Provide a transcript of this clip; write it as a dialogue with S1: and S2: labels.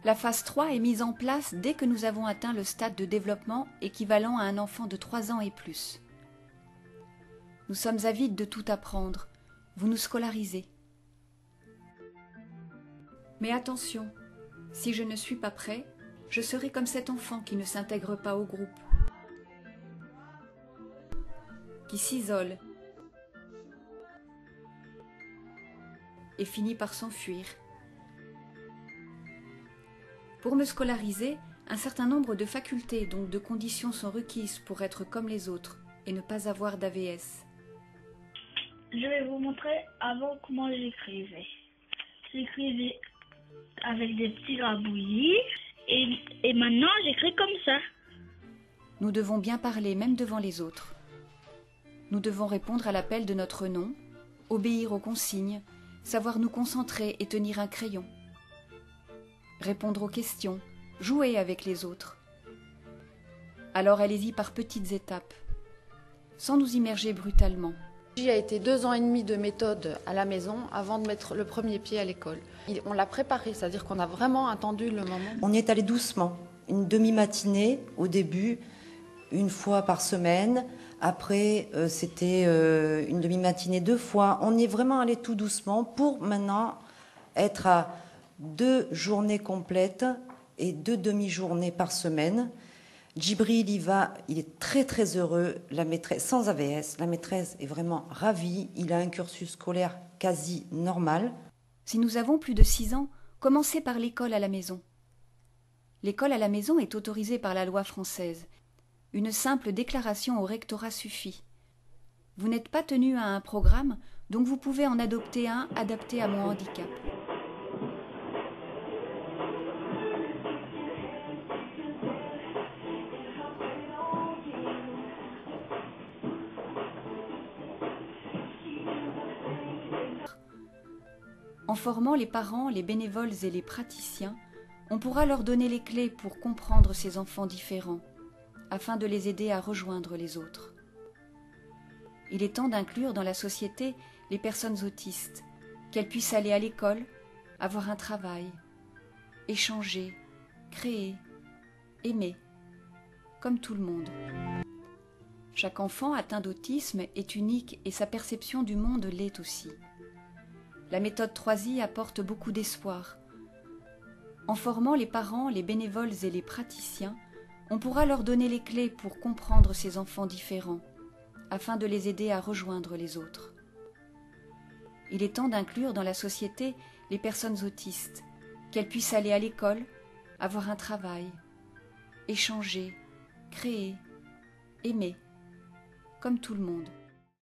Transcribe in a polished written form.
S1: La phase 3 est mise en place dès que nous avons atteint le stade de développement équivalent à un enfant de 3 ans et plus. Nous sommes avides de tout apprendre. Vous nous scolarisez. Mais attention, si je ne suis pas prêt, je serai comme cet enfant qui ne s'intègre pas au groupe, qui s'isole et finit par s'enfuir. Pour me scolariser, un certain nombre de facultés, donc de conditions, sont requises pour être comme les autres et ne pas avoir d'AVS.
S2: Je vais vous montrer avant comment j'écrivais. J'écrivais avec des petits grabouillis et maintenant j'écris comme ça.
S1: Nous devons bien parler même devant les autres. Nous devons répondre à l'appel de notre nom, obéir aux consignes, savoir nous concentrer et tenir un crayon. Répondre aux questions, jouer avec les autres. Alors allez-y par petites étapes, sans nous immerger brutalement.
S3: J'ai été 2 ans et demi de méthode à la maison avant de mettre le premier pied à l'école. On l'a préparé, c'est-à-dire qu'on a vraiment attendu le moment.
S4: On y est allé doucement, une demi-matinée au début, une fois par semaine. Après, c'était une demi-matinée 2 fois. On est vraiment allé tout doucement pour maintenant être à 2 journées complètes et 2 demi-journées par semaine. Djibril y va, il est très très heureux, la maîtresse, sans AVS, la maîtresse est vraiment ravie, il a un cursus scolaire quasi normal.
S1: Si nous avons plus de 6 ans, commencez par l'école à la maison. L'école à la maison est autorisée par la loi française. Une simple déclaration au rectorat suffit. Vous n'êtes pas tenu à un programme, donc vous pouvez en adopter un adapté à mon handicap. En formant les parents, les bénévoles et les praticiens, on pourra leur donner les clés pour comprendre ces enfants différents, afin de les aider à rejoindre les autres. Il est temps d'inclure dans la société les personnes autistes, qu'elles puissent aller à l'école, avoir un travail, échanger, créer, aimer, comme tout le monde. Chaque enfant atteint d'autisme est unique et sa perception du monde l'est aussi. La méthode 3i apporte beaucoup d'espoir. En formant les parents, les bénévoles et les praticiens, on pourra leur donner les clés pour comprendre ces enfants différents, afin de les aider à rejoindre les autres. Il est temps d'inclure dans la société les personnes autistes, qu'elles puissent aller à l'école, avoir un travail, échanger, créer, aimer, comme tout le monde.